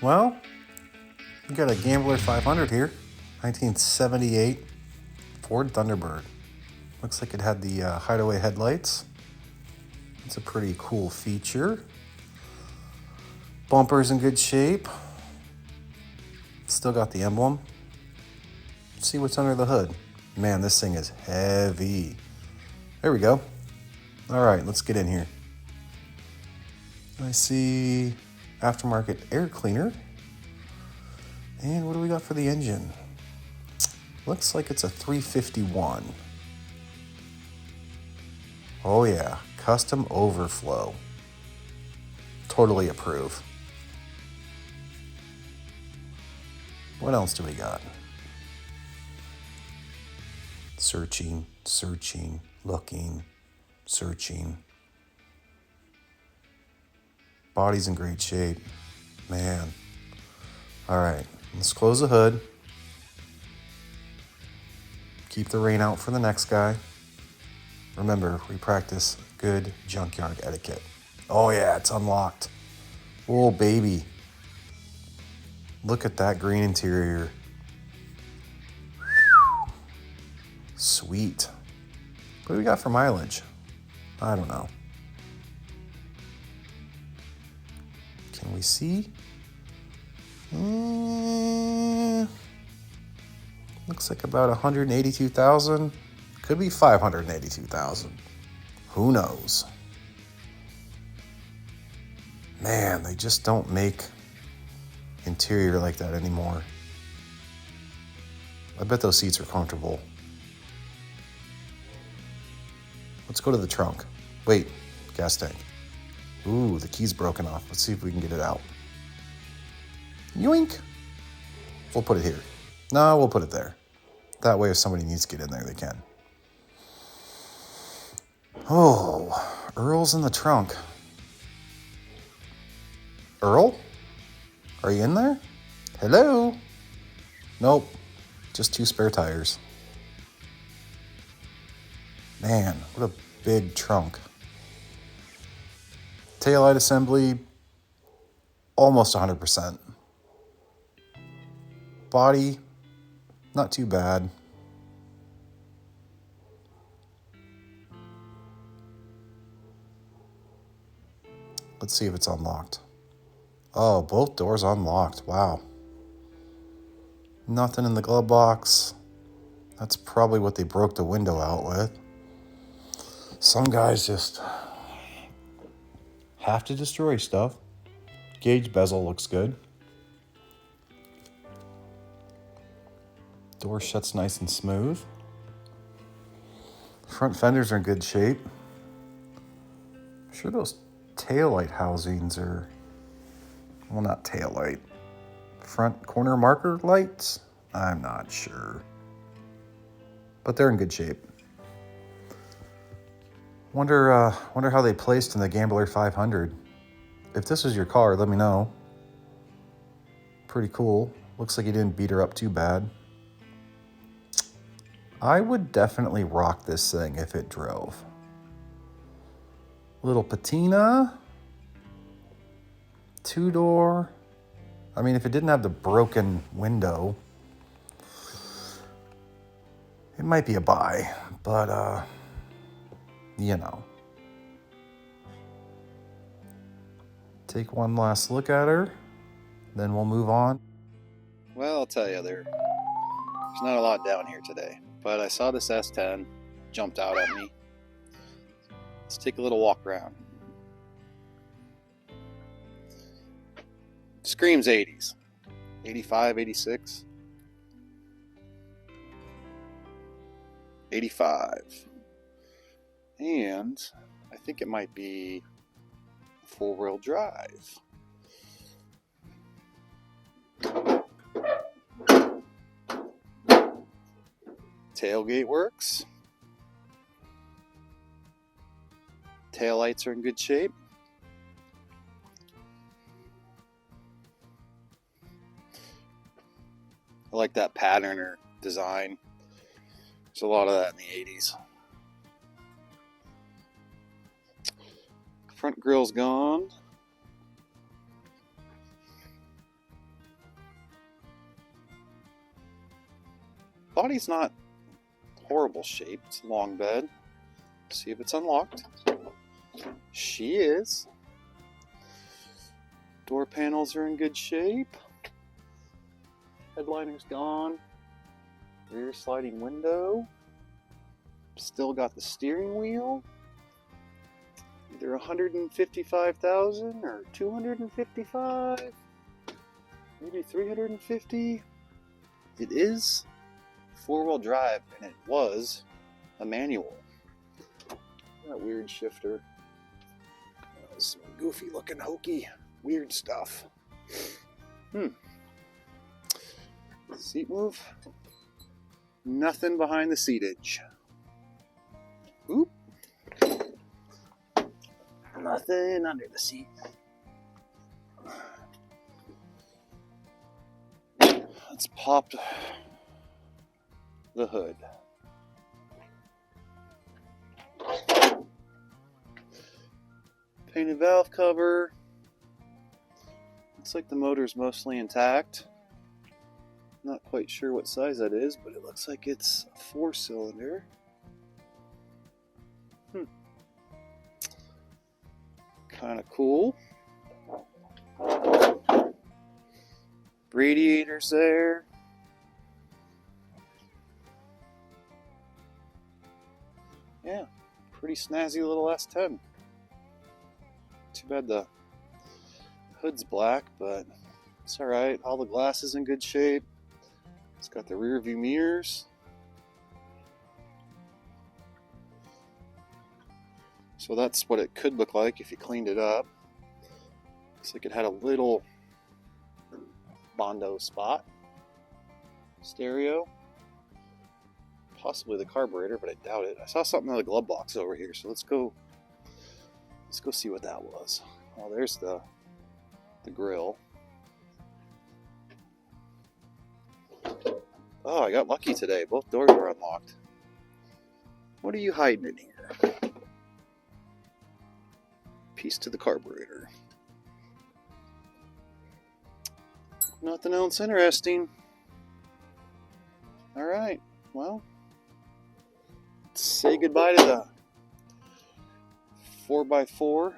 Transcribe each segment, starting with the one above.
Well, we got a Gambler 500 here, 1978 Ford Thunderbird. Looks like it had the hideaway headlights. It's a pretty cool feature. Bumper's in good shape. Still got the emblem. Let's see what's under the hood. Man, this thing is heavy. There we go. All right, let's get in here. I see aftermarket air cleaner. And what do we got for the engine? Looks like it's a 351. Oh yeah, custom overflow. Totally approve. What else do we got? Searching, looking, searching. Body's in great shape. Man. All right, let's close the hood. Keep the rain out for the next guy. Remember, we practice good junkyard etiquette. Oh yeah, it's unlocked. Oh baby. Look at that green interior. Sweet. What do we got for mileage? I don't know. Can we see? Looks like about 182,000. Could be 582,000. Who knows? Man, they just don't make interior like that anymore. I bet those seats are comfortable. Let's go to the trunk. Wait, gas tank. Ooh, the key's broken off. Let's see if we can get it out. Yoink! We'll put it here. No, we'll put it there. That way if somebody needs to get in there, they can. Oh, Earl's in the trunk. Earl? Are you in there? Hello? Nope, just 2 spare tires. Man, what a big trunk. Taillight assembly, almost 100%. Body, not too bad. Let's see if it's unlocked. Oh, both doors unlocked. Wow. Nothing in the glove box. That's probably what they broke the window out with. Some guys just have to destroy stuff. Gauge bezel looks good. Door shuts nice and smooth. Front fenders are in good shape. I'm sure those taillight housings are, well, not taillight, front corner marker lights? I'm not sure. But they're in good shape. Wonder how they placed in the Gambler 500. If this was your car, let me know. Pretty cool. Looks like you didn't beat her up too bad. I would definitely rock this thing if it drove. Little patina. 2-door. I mean, if it didn't have the broken window, it might be a buy, but you know. Take one last look at her, then we'll move on. Well, I'll tell you, there's not a lot down here today, but I saw this S10, jumped out at me. Let's take a little walk around. Screams 80s, 85, 86, 85. And I think it might be 4-wheel drive. Tailgate works. Taillights are in good shape. I like that pattern or design. There's a lot of that in the 80s. Front grill's gone. body's not horrible shape. It's a long bed. See if it's unlocked. She is. Door panels are in good shape. Headliner's gone. Rear sliding window. Still got the steering wheel. Either 155,000 or 255. Maybe 350. It is four-wheel drive, and it was a manual. That weird shifter. Some goofy looking hokey weird stuff. Seat move. Nothing behind the seatage. Oop. Nothing under the seat. Let's pop the hood. Painted valve cover. Looks like the motor's mostly intact. Not quite sure what size that is, but it looks like it's a 4-cylinder. Kind of cool. Radiators there. Yeah, pretty snazzy little S10. Too bad the hood's black, but it's alright. All the glass is in good shape. It's got the rear view mirrors. So that's what it could look like if you cleaned it up. Looks like it had a little Bondo spot. Stereo. Possibly the carburetor, but I doubt it. I saw something in the glove box over here, so let's go see what that was. Oh, there's the grill. Oh, I got lucky today. Both doors were unlocked. What are you hiding in here? Piece to the carburetor. Nothing else interesting. Alright, well, let's say goodbye to the 4x4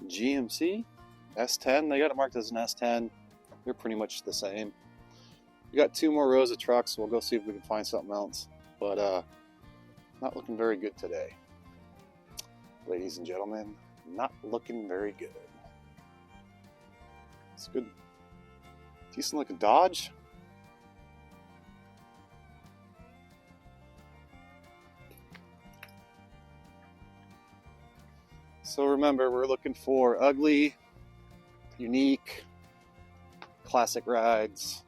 GMC S10. They got it marked as an S10. They're pretty much the same. We got 2 more rows of trucks. We'll go see if we can find something else. But not looking very good today. Ladies and gentlemen, not looking very good. It's good. Decent looking Dodge. So remember, we're looking for ugly, unique, classic rides.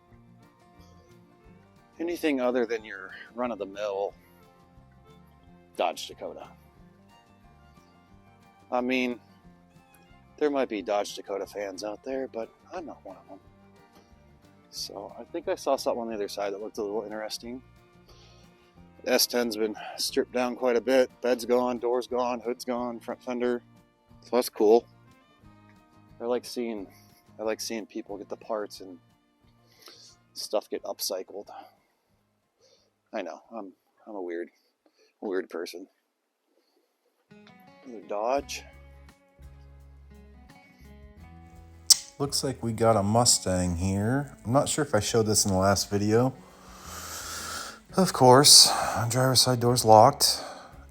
Anything other than your run-of-the-mill Dodge Dakota. I mean, there might be Dodge Dakota fans out there, but I'm not one of them. So I think I saw something on the other side that looked a little interesting. The S10's been stripped down quite a bit. Bed's gone, door's gone, hood's gone, front fender. So that's cool. I like seeing people get the parts and stuff get upcycled. I know, I'm a weird person. Another Dodge. Looks like we got a Mustang here. I'm not sure if I showed this in the last video. Of course, driver's side door's locked.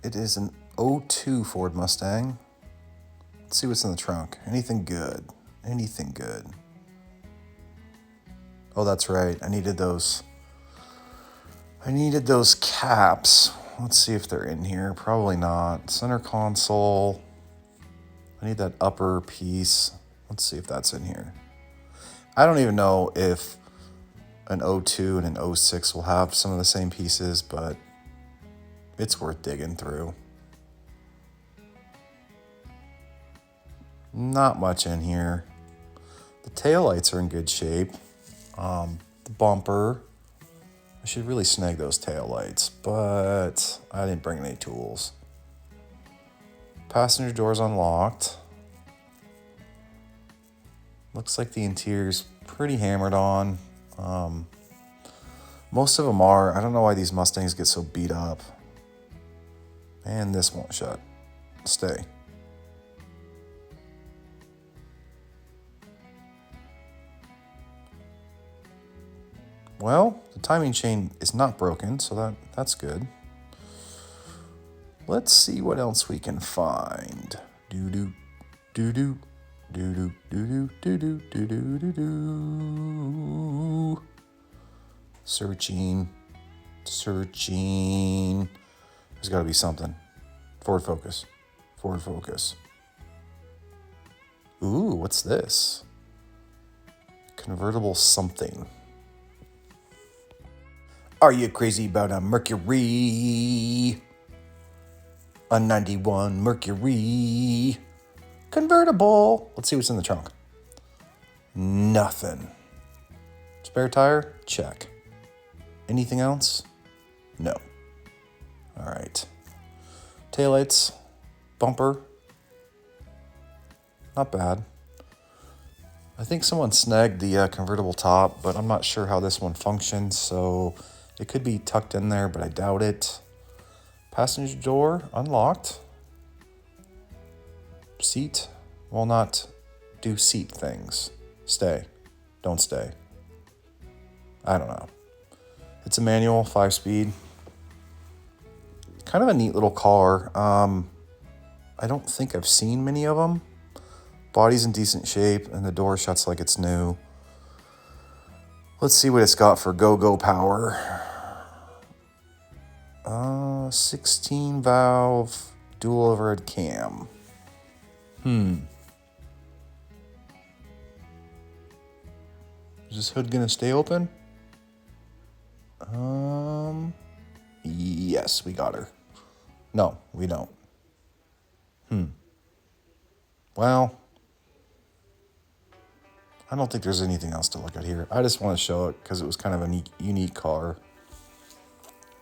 It is an 02 Ford Mustang. Let's see what's in the trunk. Anything good? Anything good? Oh, that's right. I needed those caps. Let's see if they're in here. Probably not. Center console. I need that upper piece. Let's see if that's in here. I don't even know if an 02 and an 06 will have some of the same pieces, but it's worth digging through. Not much in here. The taillights are in good shape. The bumper. I should really snag those taillights, but I didn't bring any tools. Passenger door's unlocked. Looks like the interior's pretty hammered on. Most of them are. I don't know why these Mustangs get so beat up. And this won't shut. Stay. Well, the timing chain is not broken, so that's good. Let's see what else we can find. Doo-doo, doo-doo, doo-doo, doo-doo, doo-doo, doo-doo, doo-doo. Searching. There's got to be something. Forward focus. Forward focus. Ooh, what's this? Convertible something. Are you crazy about a Mercury? A 91 Mercury. Convertible. Let's see what's in the trunk. Nothing. Spare tire? Check. Anything else? No. All right. Taillights. Bumper. Not bad. I think someone snagged the convertible top, but I'm not sure how this one functions, so it could be tucked in there, but I doubt it. Passenger door unlocked. Seat will not do seat things. Stay. Don't stay. I don't know. It's a manual, 5-speed. Kind of a neat little car. I don't think I've seen many of them. Body's in decent shape, and the door shuts like it's new. Let's see what it's got for go-go power. 16 valve dual overhead cam. Is this hood gonna stay open? Yes, we got her. No, we don't. Well, I don't think there's anything else to look at here. I just want to show it because it was kind of a unique car.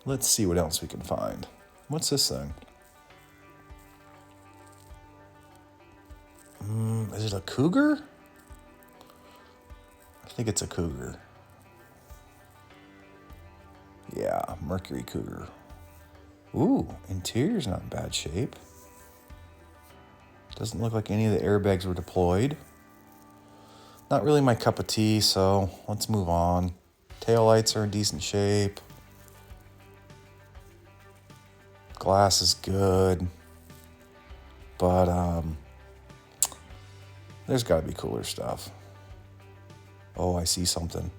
Let's see what else we can find. What's this thing? Is it a Cougar? I think it's a Cougar. Yeah, Mercury Cougar. Ooh, interior's not in bad shape. Doesn't look like any of the airbags were deployed. Not really my cup of tea, so let's move on. Taillights are in decent shape. Glass is good. But there's got to be cooler stuff. Oh, I see something.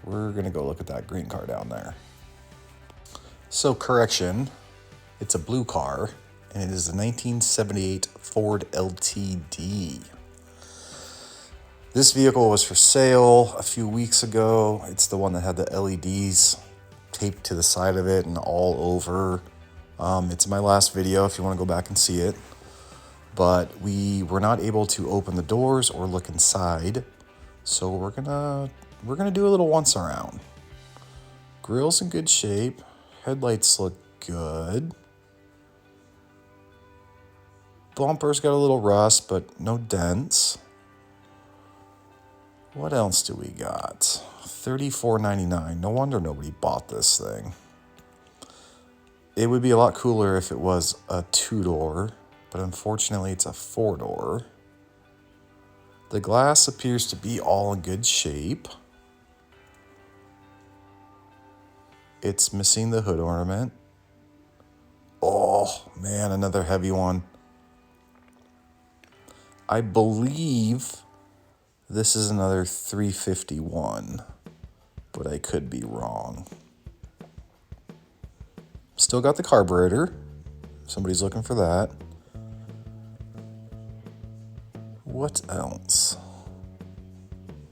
We're going to go look at that green car down there. So, correction. It's a blue car, and it is a 1978 Ford LTD. This vehicle was for sale a few weeks ago. It's the one that had the LEDs taped to the side of it and all over. It's my last video if you want to go back and see it. But we were not able to open the doors or look inside. So we're gonna do a little once around. Grill's in good shape. Headlights look good. Bumper's got a little rust, but no dents. What else do we got? $34.99. No wonder nobody bought this thing. It would be a lot cooler if it was a 2-door, but unfortunately it's a 4-door. The glass appears to be all in good shape. It's missing the hood ornament. Oh, man, another heavy one. I believe this is another 351, but I could be wrong. Still got the carburetor. Somebody's looking for that. What else?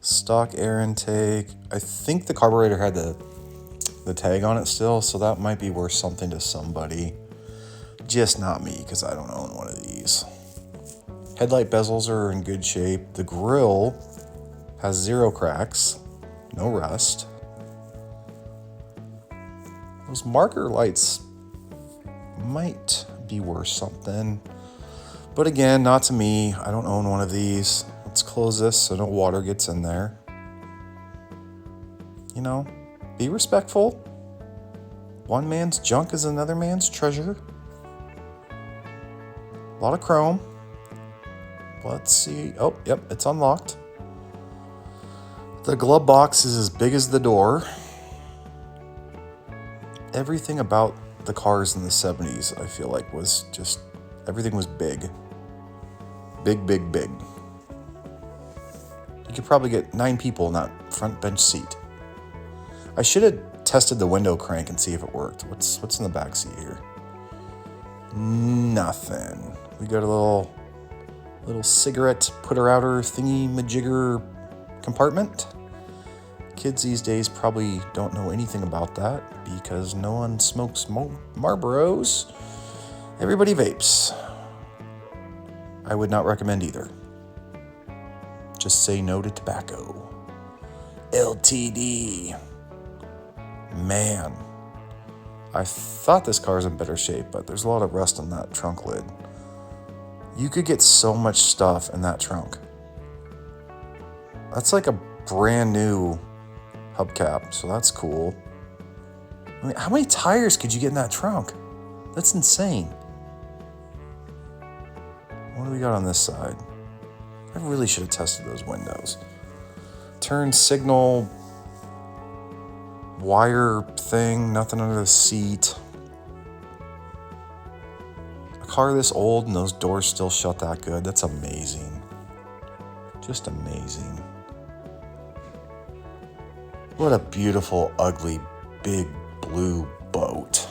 Stock air intake. I think the carburetor had the tag on it still, so that might be worth something to somebody. Just not me, because I don't own one of these. Headlight bezels are in good shape. The grille has 0 cracks, no rust. Those marker lights might be worth something. But again, not to me. I don't own one of these. Let's close this so no water gets in there. You know, Be respectful. One man's junk is another man's treasure. A lot of chrome. Let's see. Oh, yep, it's unlocked. The glove box is as big as the door. Everything about the cars in the 70s, I feel like, was just, everything was big. Big, big, big. You could probably get 9 people in that front bench seat. I should have tested the window crank and see if it worked. What's in the back seat here? Nothing. We got a little cigarette putter-outer thingy-majigger compartment. Kids these days probably don't know anything about that because no one smokes Marlboros. Everybody vapes. I would not recommend either. Just say no to tobacco. LTD. Man, I thought this car was in better shape, but there's a lot of rust on that trunk lid. You could get so much stuff in that trunk. That's like a brand new hubcap, so that's cool. I mean, how many tires could you get in that trunk? That's insane. What do we got on this side? I really should have tested those windows. Turn signal wire thing, nothing under the seat. A car this old and those doors still shut that good. That's amazing. Just amazing. What a beautiful, ugly, big blue boat.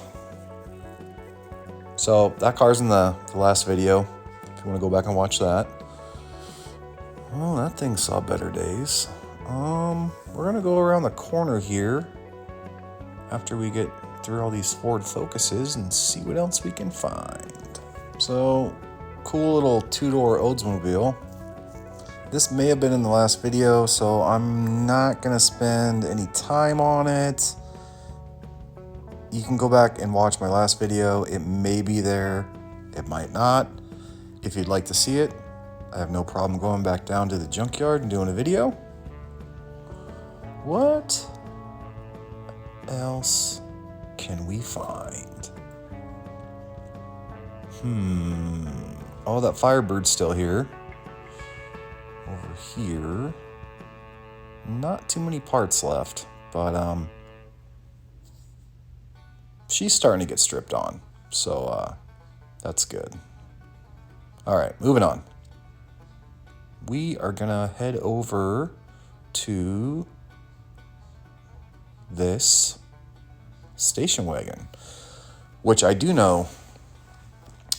So that car's in the last video, if you want to go back and watch that. Oh, that thing saw better days. We're gonna go around the corner here after we get through all these Ford Focuses and see what else we can find. So, cool little 2-door Oldsmobile. This may have been in the last video, so I'm not gonna spend any time on it. You can go back and watch my last video. It may be there, it might not. If you'd like to see it, I have no problem going back down to the junkyard and doing a video. What else can we find? Oh, that Firebird's still here. Over here. Not too many parts left, but she's starting to get stripped on. So that's good. All right, moving on. We are gonna head over to this station wagon, which I do know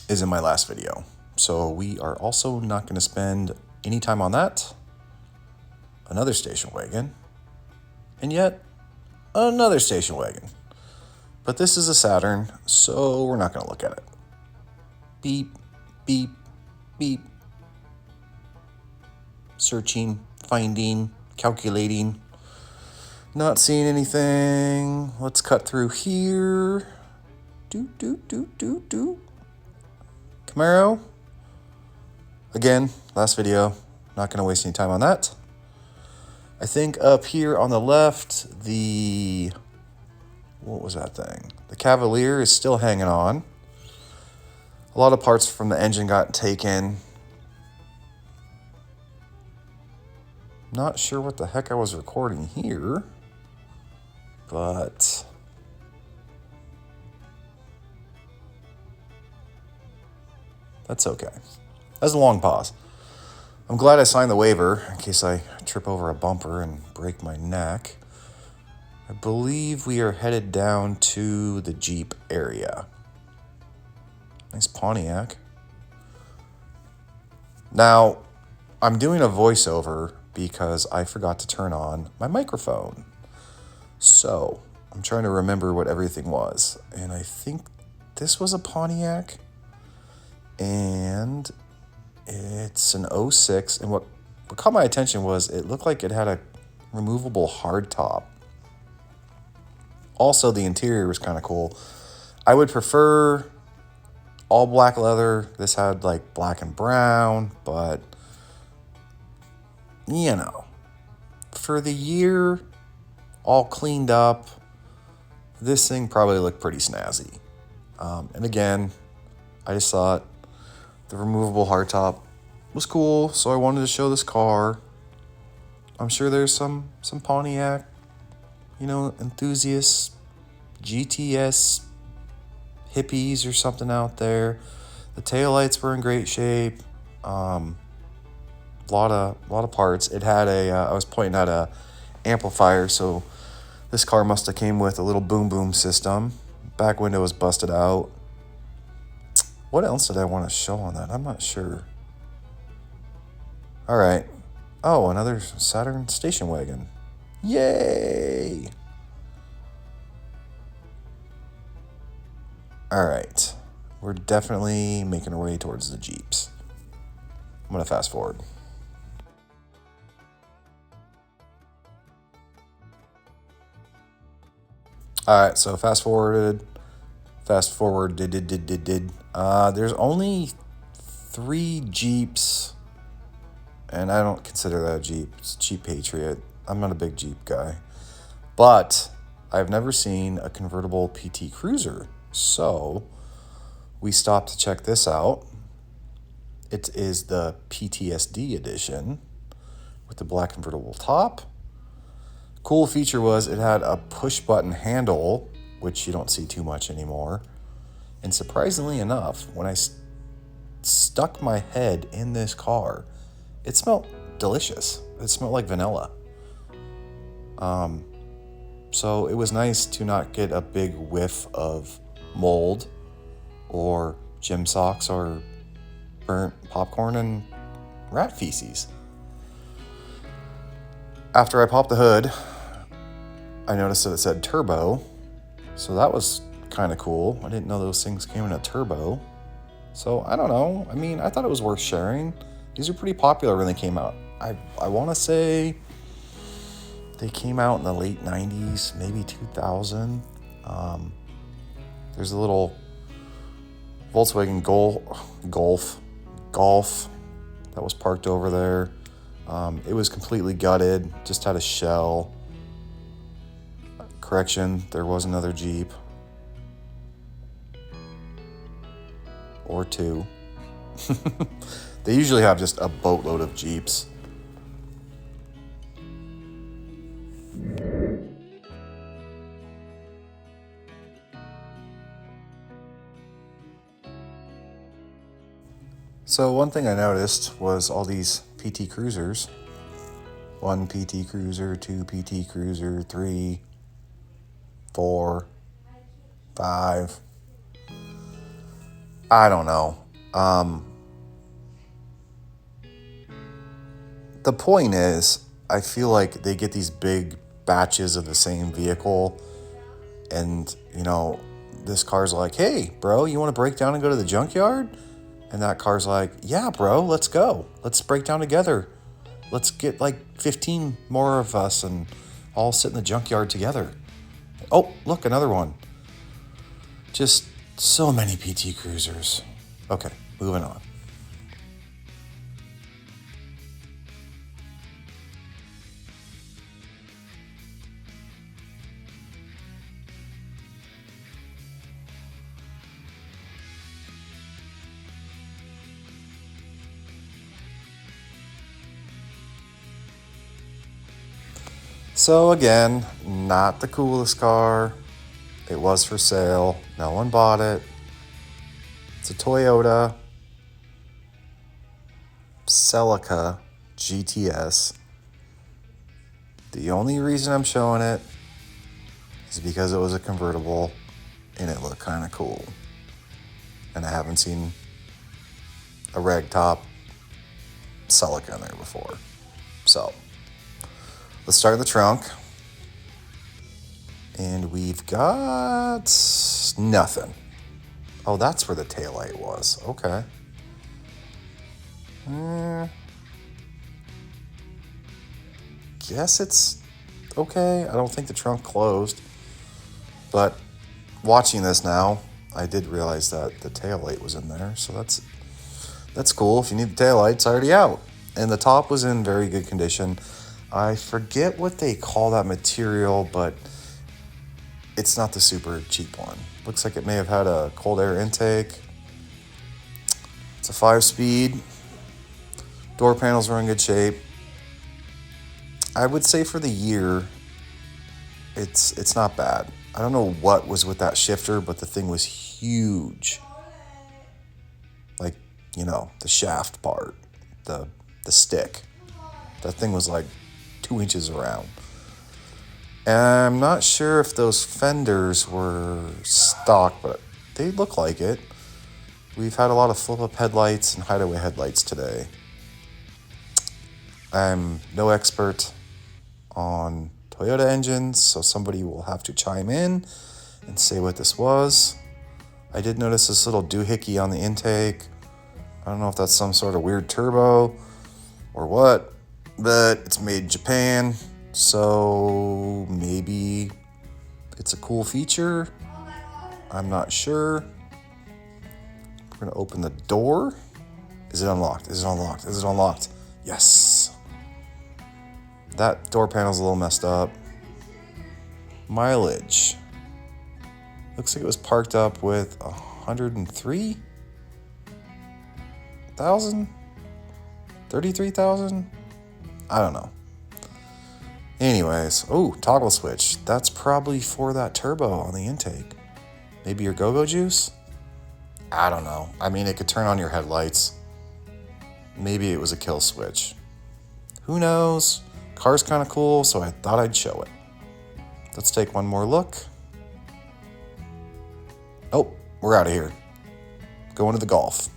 is in my last video. So we are also not going to spend any time on that. Another station wagon, and yet another station wagon. But this is a Saturn, so we're not going to look at it. Beep, beep, beep. Searching, finding, calculating. Not seeing anything. Let's cut through here. Camaro. Again, last video. Not going to waste any time on that. I think up here on the left, what was that thing? The Cavalier is still hanging on. A lot of parts from the engine got taken. Not sure what the heck I was recording here, but that's okay. That's a long pause. I'm glad I signed the waiver in case I trip over a bumper and break my neck. I believe we are headed down to the Jeep area. Nice Pontiac. Now, I'm doing a voiceover because I forgot to turn on my microphone. So, I'm trying to remember what everything was. And I think this was a Pontiac. And it's an 06. And what caught my attention was it looked like it had a removable hard top. Also, the interior was kind of cool. I would prefer all black leather. This had like black and brown, but you know, for the year, all cleaned up. This thing probably looked pretty snazzy. And again, I just thought the removable hardtop was cool, so I wanted to show this car. I'm sure there's some Pontiac, enthusiasts, GTS hippies or something out there. The taillights were in great shape. Lot of parts. It had I was pointing at a amplifier, so this car must have came with a little boom boom system. Back window was busted out. What else did I want to show on that? I'm not sure. All right. Oh, another Saturn station wagon. Yay! All right. We're definitely making our way towards the Jeeps. I'm going to fast forward. All right, so fast forward. There's only 3 Jeeps, and I don't consider that a Jeep. It's a Jeep Patriot. I'm not a big Jeep guy, but I've never seen a convertible PT Cruiser, so we stopped to check this out. It is the PTSD edition with the black convertible top. Cool feature was it had a push button handle, which you don't see too much anymore. And surprisingly enough, when I stuck my head in this car, it smelled delicious. It smelled like vanilla. So it was nice to not get a big whiff of mold or gym socks or burnt popcorn and rat feces. After I popped the hood, I noticed that it said turbo, so that was kind of cool. I didn't know those things came in a turbo. So I don't know. I mean, I thought it was worth sharing. These are pretty popular when they came out. I want to say they came out in the late 90s, maybe 2000. There's a little Volkswagen Golf that was parked over there. It was completely gutted, just had a shell. Correction, there was another Jeep. Or 2. They usually have just a boatload of Jeeps. So one thing I noticed was all these PT Cruisers. 1 PT Cruiser, 2 PT Cruiser, 3, 4, 5. I don't know. The point is, I feel like they get these big batches of the same vehicle, and, this car's like, hey, bro, you want to break down and go to the junkyard? And that car's like, yeah, bro, let's go. Let's break down together. Let's get like 15 more of us and all sit in the junkyard together. Oh, look, another one. Just so many PT Cruisers. Okay, moving on. So again, not the coolest car. It was for sale. No one bought it. It's a Toyota Celica GTS. The only reason I'm showing it is because it was a convertible and it looked kind of cool. And I haven't seen a ragtop Celica in there before. So let's start in the trunk. And we've got nothing. Oh, that's where the taillight was. Okay. Guess it's okay. I don't think the trunk closed. But watching this now, I did realize that the taillight was in there. So that's cool. If you need the taillight, it's already out. And the top was in very good condition. I forget what they call that material, but it's not the super cheap one. Looks like it may have had a cold air intake. It's a 5-speed. Door panels are in good shape. I would say for the year, it's not bad. I don't know what was with that shifter, but the thing was huge. Like, you know, the shaft part, the stick. That thing was like 2 inches around. And I'm not sure if those fenders were stock, but they look like it. We've had a lot of flip-up headlights and hideaway headlights today. I'm no expert on Toyota engines, so somebody will have to chime in and say what this was. I did notice this little doohickey on the intake. I don't know if that's some sort of weird turbo or what, but it's made in Japan, so maybe it's a cool feature. I'm not sure. We're gonna open the door. Is it unlocked? Is it unlocked? Is it unlocked? Yes. That door panel's a little messed up. Mileage. Looks like it was parked up with 103,000? 33,000? I don't know. Anyways, oh, toggle switch. That's probably for that turbo on the intake. Maybe your go-go juice? I don't know. I mean, it could turn on your headlights. Maybe it was a kill switch. Who knows? Car's kind of cool, so I thought I'd show it. Let's take one more look. Oh, we're out of here. Going to the Golf.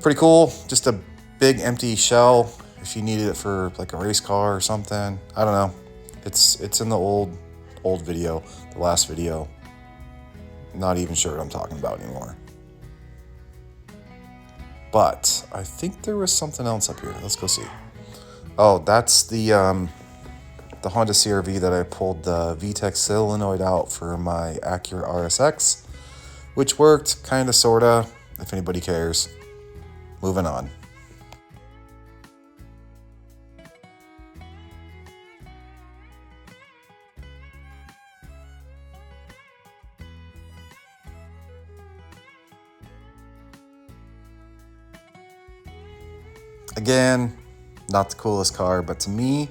Pretty cool. Just a big empty shell if you needed it for like a race car or something. I don't know. It's in the old video, the last video. Not even sure what I'm talking about anymore. But I think there was something else up here. Let's go see. Oh, that's the Honda CR-V that I pulled the VTEC solenoid out for my Acura RSX, which worked, kind of, sort of, if anybody cares. Moving on. Again, not the coolest car, but to me,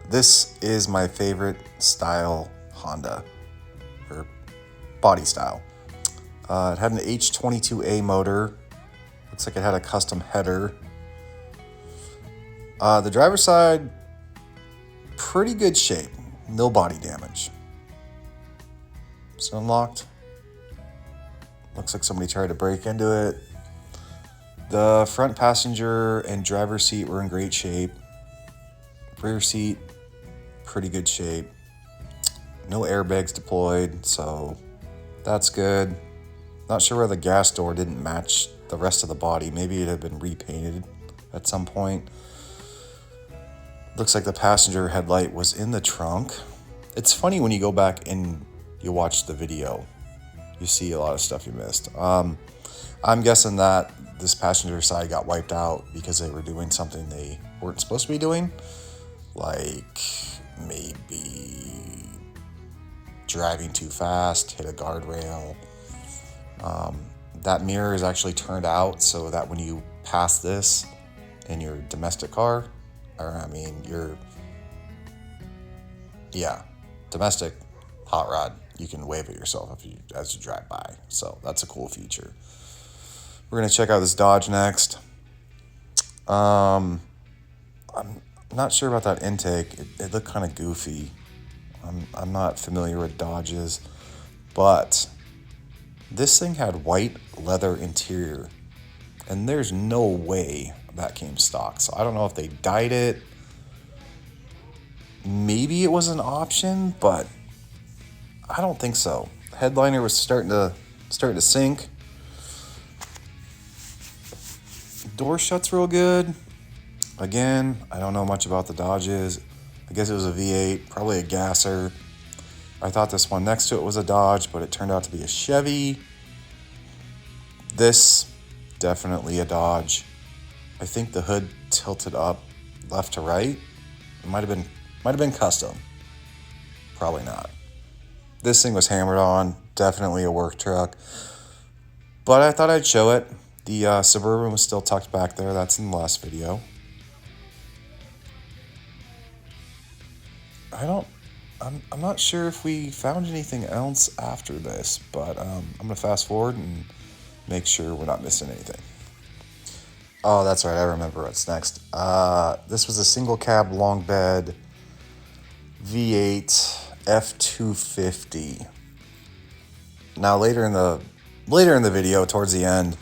this is my favorite style Honda, or body style. It had an H22A motor. Looks like it had a custom header. The driver's side, pretty good shape. No body damage. It's unlocked. Looks like somebody tried to break into it. The front passenger and driver's seat were in great shape. Rear seat, pretty good shape. No airbags deployed, so that's good. Not sure why the gas door didn't match the rest of the body. Maybe it had been repainted at some point. Looks like the passenger headlight was in the trunk. It's funny when you go back and you watch the video, you see a lot of stuff you missed. I'm guessing that this passenger side got wiped out because they were doing something they weren't supposed to be doing. Like maybe driving too fast, hit a guardrail. That mirror is actually turned out so that when you pass this in your domestic car, domestic hot rod, you can wave at yourself as you drive by. So that's a cool feature. We're gonna check out this Dodge next. I'm not sure about that intake. It looked kind of goofy. I'm not familiar with Dodges, but this thing had white leather interior, and there's no way that came stock. So I don't know if they dyed it. Maybe it was an option, but I don't think so. Headliner was starting to sink. Door shuts real good. Again, I don't know much about the Dodges. I guess it was a V8, probably a gasser. I thought this one next to it was a Dodge, but it turned out to be a Chevy. This, definitely a Dodge. I think the hood tilted up left to right. It might have been custom. Probably not. This thing was hammered on. Definitely a work truck. But I thought I'd show it. The Suburban was still tucked back there. That's in the last video. I'm not sure if we found anything else after this, but I'm going to fast forward and make sure we're not missing anything. Oh, that's right. I remember what's next. This was a single cab long bed V8 F250. Now later in the video, towards the end,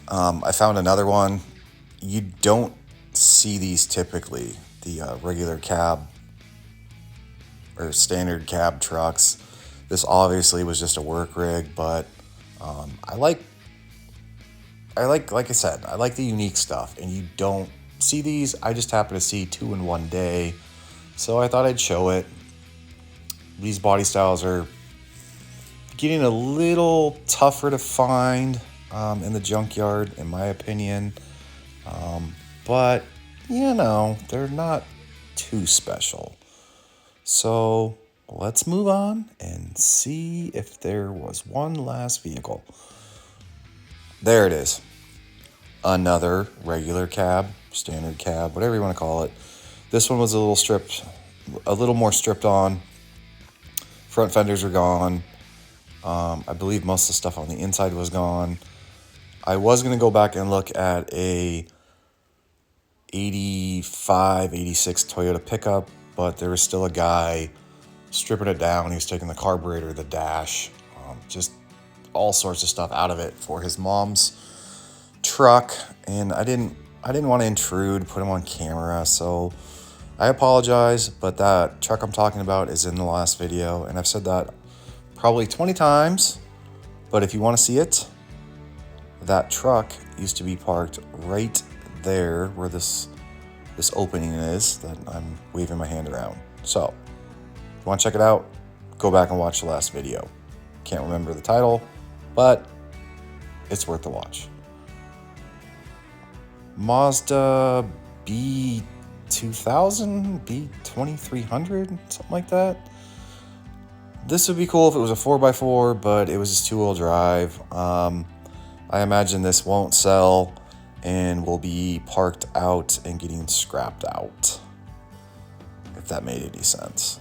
I found another one. You don't see these typically, the regular cab or standard cab trucks. This obviously was just a work rig, but I like I said, I like the unique stuff, and you don't see these. I just happen to see two in one day, so I thought I'd show it. These body styles are getting a little tougher to find in the junkyard, in my opinion, but you know, they're not too special. So let's move on and see if there was one last vehicle. There it is. Another regular cab, standard cab, whatever you want to call it. This one was a little more stripped on. Front fenders are gone. I believe most of the stuff on the inside was gone. I was going to go back and look at a 85, 86 Toyota pickup, but there was still a guy stripping it down. He was taking the carburetor, the dash, just all sorts of stuff out of it for his mom's truck, and I didn't want to intrude, put him on camera, so I apologize, but that truck I'm talking about is in the last video, and I've said that probably 20 times, but if you want to see it, that truck used to be parked right there where this opening is that I'm waving my hand around. So if you want to check it out, go back and watch the last video. Can't remember the title, but it's worth the watch. Mazda B2000, B2300, something like that. This would be cool if it was a 4x4, but it was just two-wheel drive. I imagine this won't sell and will be parked out and getting scrapped out, if that made any sense.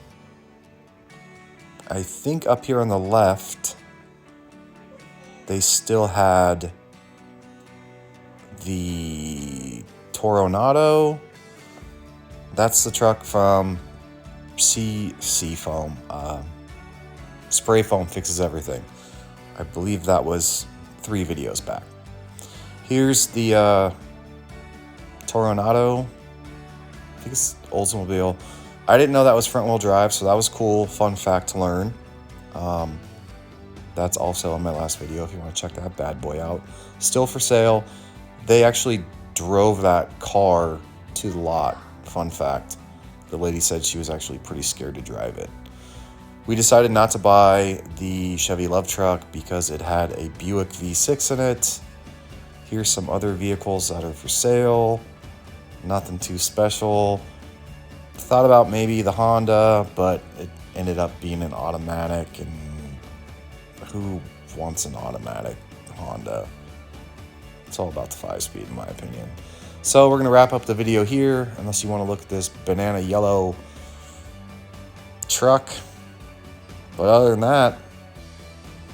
I think up here on the left, they still had the Toronado. That's the truck from Seafoam. Spray Foam Fixes Everything. I believe that was 3 videos back. Here's the Toronado. I think it's Oldsmobile. I didn't know that was front wheel drive, so that was cool. Fun fact to learn. That's also in my last video if you want to check that bad boy out. Still for sale. They actually drove that car to the lot. Fun fact. The lady said she was actually pretty scared to drive it. We decided not to buy the Chevy Love Truck because it had a Buick V6 in it. Here's some other vehicles that are for sale. Nothing too special. Thought about maybe the Honda, but it ended up being an automatic, and who wants an automatic Honda? It's all about the 5-speed in my opinion. So we're going to wrap up the video here, unless you want to look at this banana yellow truck. But other than that,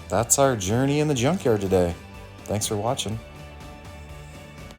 that's our journey in the junkyard today. Thanks for watching.